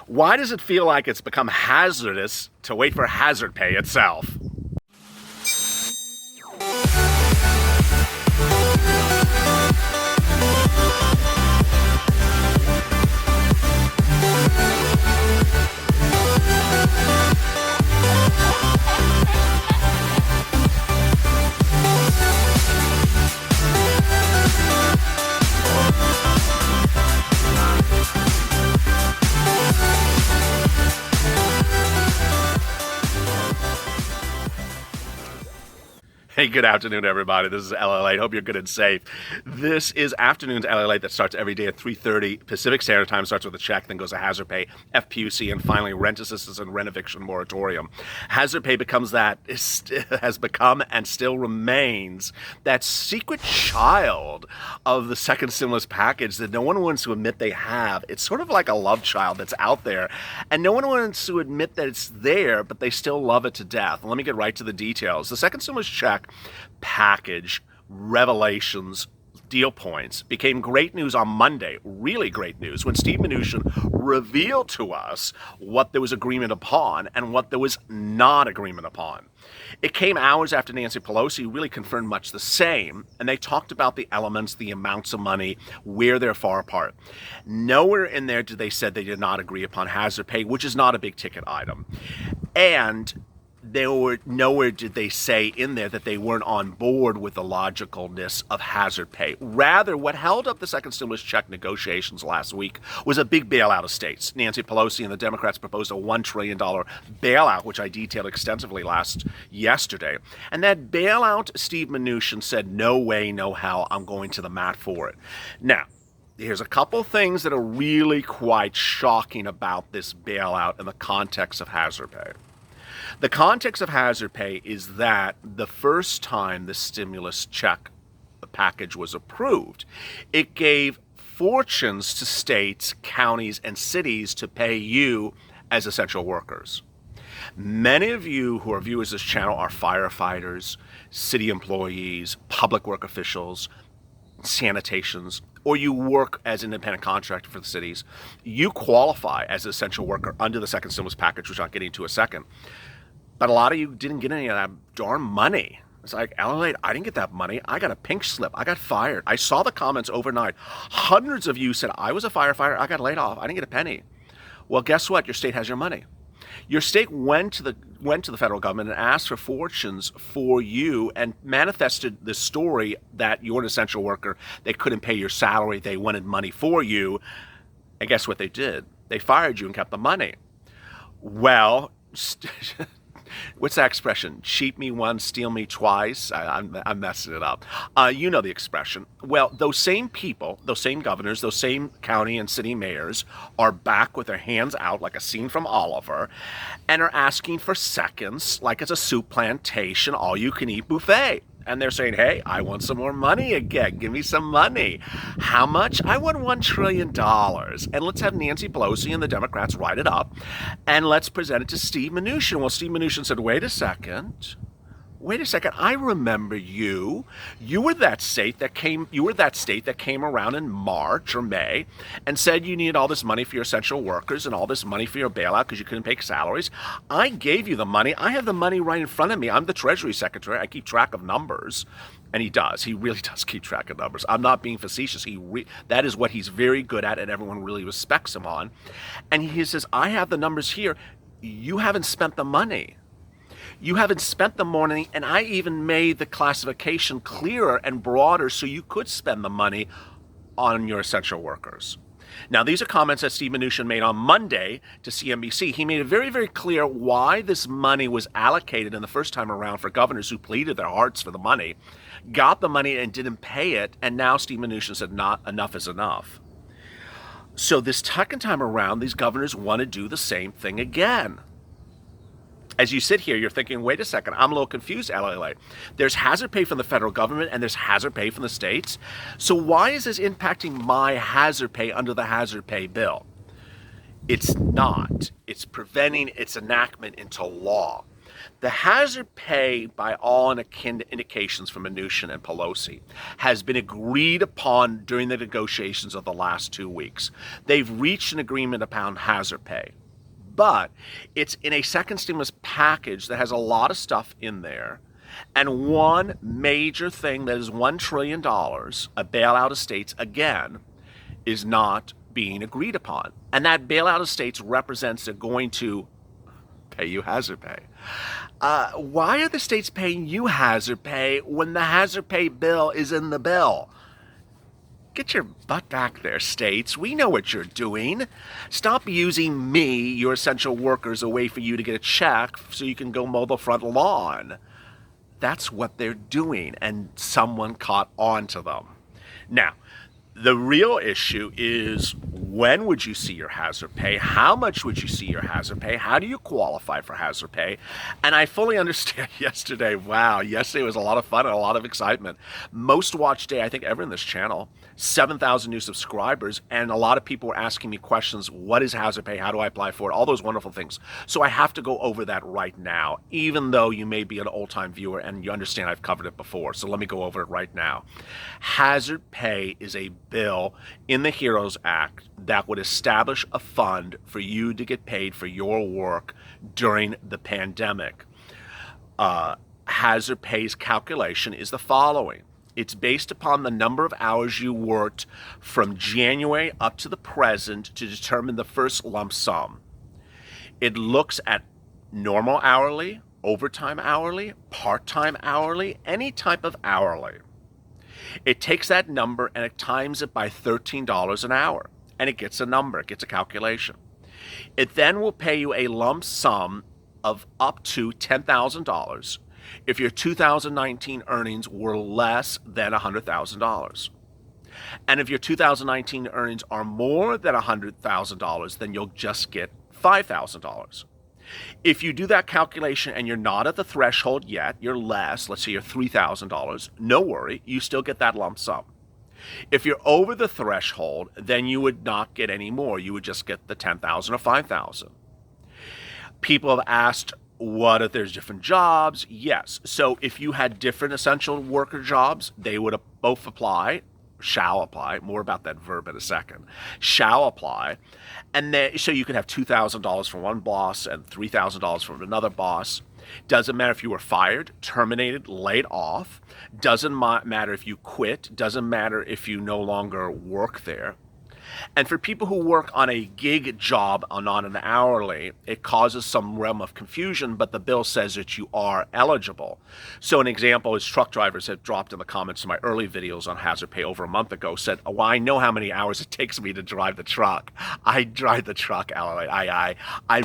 Why does it feel like it's become hazardous to wait for hazard pay itself? Hey, good afternoon, everybody. This is LALATE. Hope you're good and safe. This is Afternoons LALATE that starts every day at 3:30 Pacific Standard Time. Starts with a check, then goes to hazard pay, FPUC, and finally rent assistance and rent eviction moratorium. Hazard pay has become and still remains that secret child of the second stimulus package that no one wants to admit they have. It's sort of like a love child that's out there, and no one wants to admit that it's there, but they still love it to death. Let me get right to the details. The second stimulus check package, revelations, deal points became great news on Monday, really great news, when Steve MNUCHIN revealed to us what there was agreement upon and what there was not agreement upon. It came hours after Nancy Pelosi really confirmed much the same, and they talked about the elements, the amounts of money, where they're far apart. Nowhere in there did they said they did not agree upon hazard pay, which is not a big ticket item. And nowhere did they say in there that they weren't on board with the logicalness of hazard pay. Rather, what held up the second stimulus check negotiations last week was a big bailout of states. Nancy Pelosi and the Democrats proposed a $1 trillion bailout, which I detailed extensively yesterday. And that bailout, Steve MNUCHIN said, no way, no how, I'm going to the mat for it. Now, here's a couple things that are really quite shocking about this bailout in the context of hazard pay. The context of hazard pay is that the first time the stimulus check package was approved, it gave fortunes to states, counties, and cities to pay you as essential workers. Many of you who are viewers of this channel are firefighters, city employees, public work officials, sanitations, or you work as an independent contractor for the cities. You qualify as an essential worker under the second stimulus package, which I'll get into in a second. But a lot of you didn't get any of that darn money. It's like, LALATE, I didn't get that money. I got a pink slip. I got fired. I saw the comments overnight. Hundreds of you said, I was a firefighter. I got laid off. I didn't get a penny. Well, guess what? Your state has your money. Your state went to the federal government and asked for fortunes for you and manifested the story that you're an essential worker. They couldn't pay your salary. They wanted money for you. And guess what they did? They fired you and kept the money. Well, what's that expression? Cheat me once, steal me twice. I'm messing it up. You know the expression. Well, those same people, those same governors, those same county and city mayors are back with their hands out like a scene from Oliver and are asking for seconds like it's a soup plantation, all-you-can-eat buffet. And they're saying, hey, I want some more money again. Give me some money. How much? I want $1 trillion. And let's have Nancy Pelosi and the Democrats write it up. And let's present it to Steve MNUCHIN. Well, Steve MNUCHIN said, wait a second. I remember you. You were that state that came around in March or May and said you needed all this money for your essential workers and all this money for your bailout because you couldn't pay salaries. I gave you the money. I have the money right in front of me. I'm the Treasury Secretary. I keep track of numbers. And he does. He really does keep track of numbers. I'm not being facetious. That is what he's very good at and everyone really respects him on. And he says, I have the numbers here. You haven't spent the money. You haven't spent the money, and I even made the classification clearer and broader so you could spend the money on your essential workers. Now, these are comments that Steve MNUCHIN made on Monday to CNBC. He made it very, very clear why this money was allocated in the first time around for governors who pleaded their hearts for the money, got the money and didn't pay it, and now Steve MNUCHIN said not enough is enough. So this second time around, these governors want to do the same thing again. As you sit here, you're thinking, wait a second, I'm a little confused, LALATE. There's hazard pay from the federal government and there's hazard pay from the states. So why is this impacting my hazard pay under the hazard pay bill? It's not. It's preventing its enactment into law. The hazard pay, by all indications from MNUCHIN and Pelosi, has been agreed upon during the negotiations of the last 2 weeks. They've reached an agreement upon hazard pay, but it's in a second stimulus package that has a lot of stuff in there. And one major thing that is $1 trillion, a bailout of states, again, is not being agreed upon. And that bailout of states represents they're going to pay you hazard pay. Why are the states paying you hazard pay when the hazard pay bill is in the bill? Get your butt back there, states. We know what you're doing. Stop using me, your essential worker, as a way for you to get a check so you can go mow the front lawn. That's what they're doing, and someone caught on to them. Now, the real issue is, when would you see your hazard pay? How much would you see your hazard pay? How do you qualify for hazard pay? And I fully understand yesterday was a lot of fun and a lot of excitement. Most watched day, I think, ever in this channel. 7,000 new subscribers, and a lot of people were asking me questions. What is hazard pay? How do I apply for it? All those wonderful things. So I have to go over that right now, even though you may be an old-time viewer and you understand I've covered it before. So let me go over it right now. Hazard pay is a bill in the HEROES Act that would establish a fund for you to get paid for your work during the pandemic. Hazard pay's calculation is the following. It's based upon the number of hours you worked from January up to the present to determine the first lump sum. It looks at normal hourly, overtime hourly, part-time hourly, any type of hourly. It takes that number and it times it by $13 an hour, and it gets a number, it gets a calculation. It then will pay you a lump sum of up to $10,000 if your 2019 earnings were less than $100,000. And if your 2019 earnings are more than $100,000, then you'll just get $5,000. If you do that calculation and you're not at the threshold yet, you're less, let's say you're $3,000, no worry, you still get that lump sum. If you're over the threshold, then you would not get any more. You would just get the $10,000 or $5,000. People have asked, what if there's different jobs? Yes. So if you had different essential worker jobs, they would both apply, shall apply. More about that verb in a second. Shall apply. And then, so you could have $2,000 from one boss and $3,000 from another boss. Doesn't matter if you were fired, terminated, laid off. Doesn't matter if you quit. Doesn't matter if you no longer work there. And for people who work on a gig job or not an hourly, it causes some realm of confusion, but the bill says that you are eligible. So an example is truck drivers have dropped in the comments to my early videos on hazard pay over a month ago, said, oh, well, I know how many hours it takes me to drive the truck. I drive the truck, I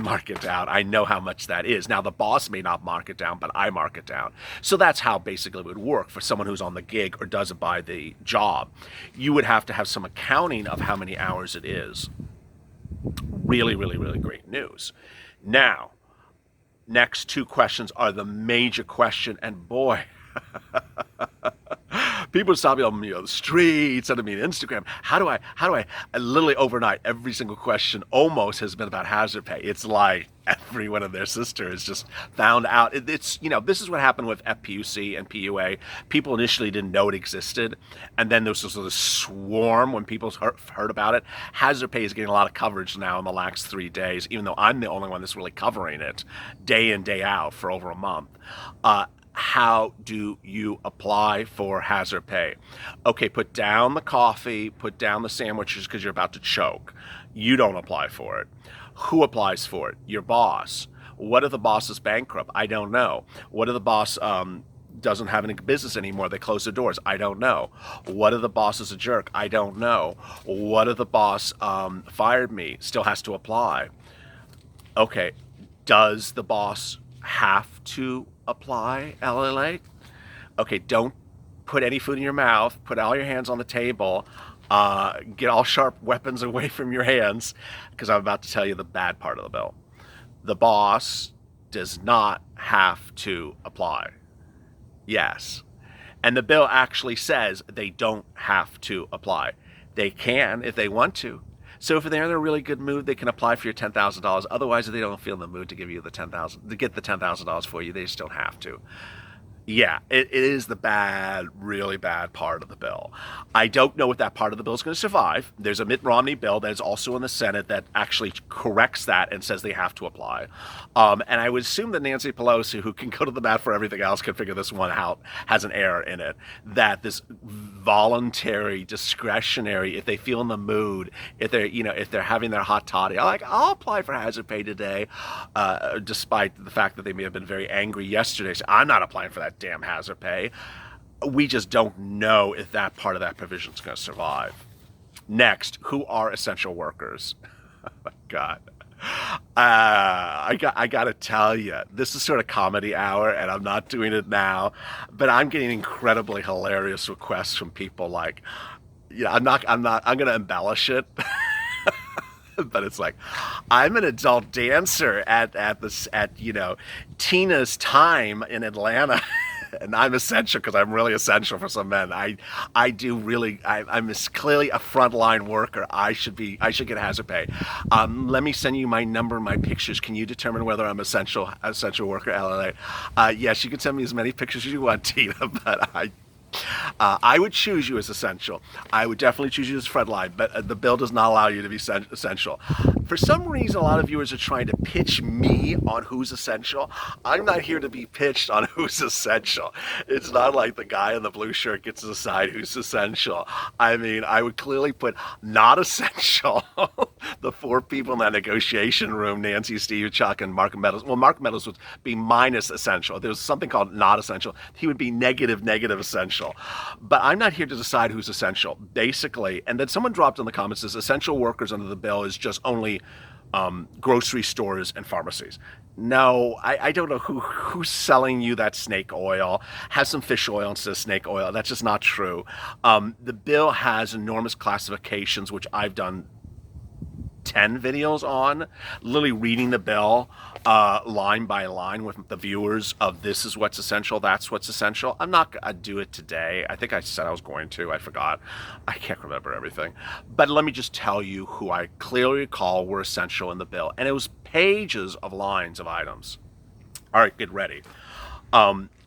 mark it down. I know how much that is. Now, the boss may not mark it down, but I mark it down. So that's how basically it would work for someone who's on the gig or does it by the job. You would have to have some accounting of how many hours it is. Really, really, really great news. Now, next two questions are the major question, and boy, people stop me on the streets, sending me an Instagram. How do I literally overnight, every single question almost has been about hazard pay. It's like every one of their sisters just found out. It's, this is what happened with FPUC and PUA. People initially didn't know it existed, and then there was this swarm when people heard about it. Hazard pay is getting a lot of coverage now in the last 3 days, even though I'm the only one that's really covering it day in, day out for over a month. How do you apply for hazard pay? Okay, put down the coffee, put down the sandwiches because you're about to choke. You don't apply for it. Who applies for it? Your boss. What if the boss is bankrupt? I don't know. What if the boss doesn't have any business anymore? They close their doors? I don't know. What if the boss is a jerk? I don't know. What if the boss fired me? Still has to apply. Okay, does the boss have to apply LALATE? Okay, don't put any food in your mouth. Put all your hands on the table. Get all sharp weapons away from your hands, because I'm about to tell you the bad part of the bill. The boss does not have to apply. Yes. And the bill actually says they don't have to apply. They can if they want to. So if they're in a really good mood, they can apply for your $10,000. Otherwise, if they don't feel in the mood to give you the 10,000 to get the $10,000 for you, they just don't have to. Yeah, it is the bad, really bad part of the bill. I don't know if that part of the bill is going to survive. There's a Mitt Romney bill that is also in the Senate that actually corrects that and says they have to apply. And I would assume that Nancy Pelosi, who can go to the mat for everything else, can figure this one out, has an error in it. That this voluntary, discretionary, if they feel in the mood, if they're having their hot toddy, I'll apply for hazard pay today, despite the fact that they may have been very angry yesterday. So I'm not applying for that damn hazard pay. We just don't know if that part of that provision is going to survive. Next, who are essential workers? Oh my God. I got to tell you, this is sort of comedy hour, and I'm not doing it now, but I'm getting incredibly hilarious requests from people like, I'm going to embellish it. But it's like, I'm an adult dancer at Tina's Time in Atlanta, and I'm essential because I'm really essential for some men. I'm clearly a frontline worker. I should get hazard pay. Let me send you my number, my pictures. Can you determine whether I'm essential worker? LLA. Yes, you can send me as many pictures as you want, Tina, but I would choose you as essential. I would definitely choose you as frontline, but the bill does not allow you to be essential. For some reason, a lot of viewers are trying to pitch me on who's essential. I'm not here to be pitched on who's essential. It's not like the guy in the blue shirt gets to decide who's essential. I mean, I would clearly put not essential. The four people in that negotiation room, Nancy, Steve, Chuck, and Mark Meadows. Well, Mark Meadows would be minus essential. There's something called not essential. He would be negative essential. But I'm not here to decide who's essential, basically. And then someone dropped in the comments, says essential workers under the bill is just only grocery stores and pharmacies. No, I don't know who's selling you that snake oil. Has some fish oil instead of snake oil. That's just not true. The bill has enormous classifications, which I've done 10 videos on, literally reading the bill line by line with the viewers of this is what's essential, that's what's essential. I'm not going to do it today. I think I said I was going to. I forgot. I can't remember everything. But let me just tell you who I clearly recall were essential in the bill. And it was pages of lines of items. All right, get ready.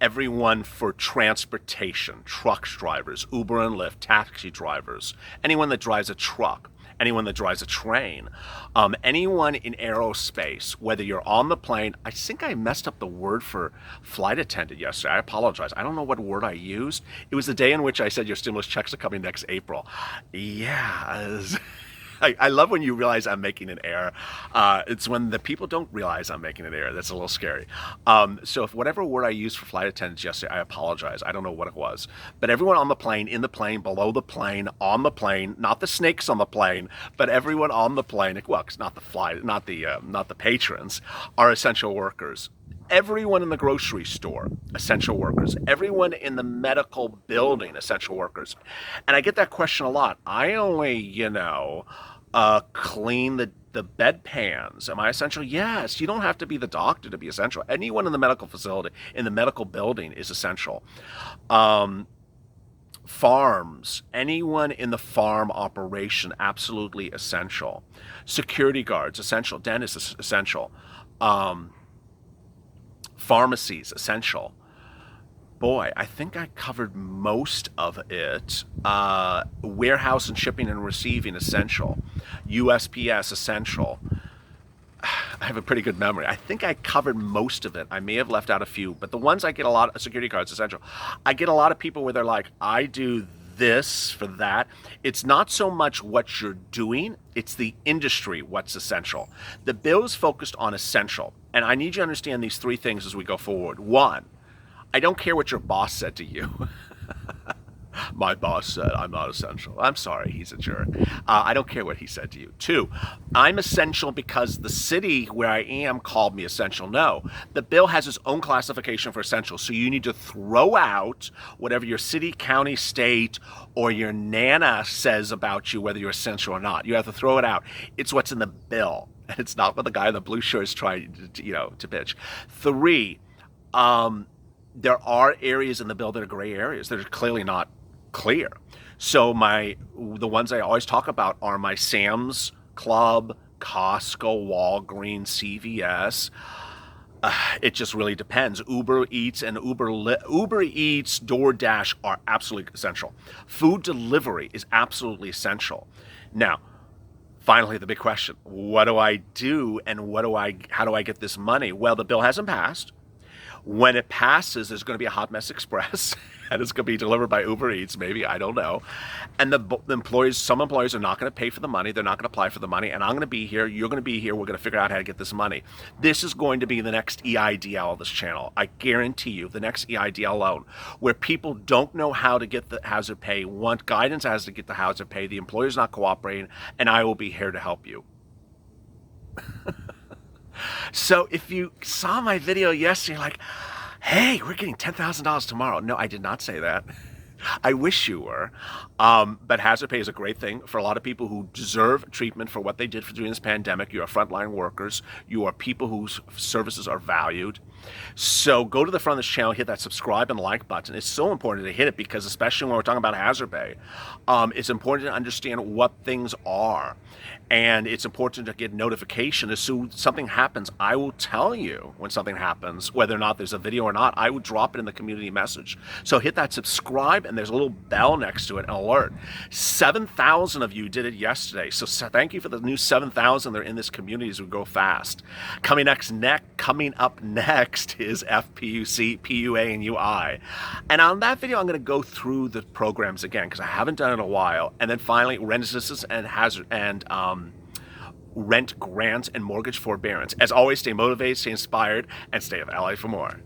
Everyone for transportation, truck drivers, Uber and Lyft, taxi drivers, anyone that drives a truck, anyone that drives a train, anyone in aerospace, whether you're on the plane. I think I messed up the word for flight attendant yesterday. I apologize. I don't know what word I used. It was the day in which I said your stimulus checks are coming next April. Yeah. I love when you realize I'm making an error. It's when the people don't realize I'm making an error. That's a little scary. So if whatever word I used for flight attendants yesterday, I apologize. I don't know what it was. But everyone on the plane, in the plane, below the plane, on the plane, not the snakes on the plane, but everyone on the plane, well, it's not the patrons, are essential workers. Everyone in the grocery store, essential workers. Everyone in the medical building, essential workers. And I get that question a lot. I only, clean the bedpans. Am I essential? Yes. You don't have to be the doctor to be essential. Anyone in the medical facility, in the medical building is essential. Farms, anyone in the farm operation, absolutely essential. Security guards, essential. Dentists, essential. Pharmacies, essential. Boy, I think I covered most of it. Warehouse and shipping and receiving, essential. USPS, essential. I have a pretty good memory. I think I covered most of it. I may have left out a few, but the ones I get a lot of, security guards, essential. I get a lot of people where they're like, I do this for that. It's not so much what you're doing, it's the industry, what's essential. The bill is focused on essential, and I need you to understand these three things as we go forward. One, I don't care what your boss said to you. My boss said I'm not essential. I'm sorry, he's a jerk. I don't care what he said to you. Two, I'm essential because the city where I am called me essential. No, the bill has its own classification for essential, so you need to throw out whatever your city, county, state, or your Nana says about you, whether you're essential or not. You have to throw it out. It's what's in the bill, and it's not what the guy in the blue shirt is trying to pitch. Three, there are areas in the bill that are gray areas that are clearly not clear. So the ones I always talk about are my Sam's Club, Costco, Walgreens, CVS. It just really depends. Uber Eats and Uber Eats, DoorDash are absolutely essential. Food delivery is absolutely essential. Now, finally, the big question: what do I do, and how do I get this money? Well, the bill hasn't passed. When it passes, there's going to be a hot mess express, and it's going to be delivered by Uber Eats, maybe, I don't know. And the employees, some employers are not going to pay for the money. They're not going to apply for the money. And I'm going to be here. You're going to be here. We're going to figure out how to get this money. This is going to be the next EIDL of this channel. I guarantee you, the next EIDL loan, where people don't know how to get the hazard pay, want guidance as to get the hazard pay, the employer's not cooperating, and I will be here to help you. So if you saw my video yesterday, you're like, hey, we're getting $10,000 tomorrow. No, I did not say that. I wish you were. But hazard pay is a great thing for a lot of people who deserve treatment for what they did during this pandemic. You are frontline workers. You are people whose services are valued. So go to the front of this channel, hit that subscribe and like button. It's so important to hit it because, especially when we're talking about hazard pay, it's important to understand what things are. And it's important to get notification as soon as something happens. I will tell you when something happens, whether or not there's a video or not. I would drop it in the community message. So hit that subscribe, and there's a little bell next to it, an alert. 7,000 of you did it yesterday. So thank you for the new 7,000 that are in this community as we go fast. Coming up next is FPUC, PUA, and UI. And on that video, I'm going to go through the programs again because I haven't done it in a while. And then finally, rent assistance and rent grants and mortgage forbearance. As always, stay motivated, stay inspired, and stay with LA for more.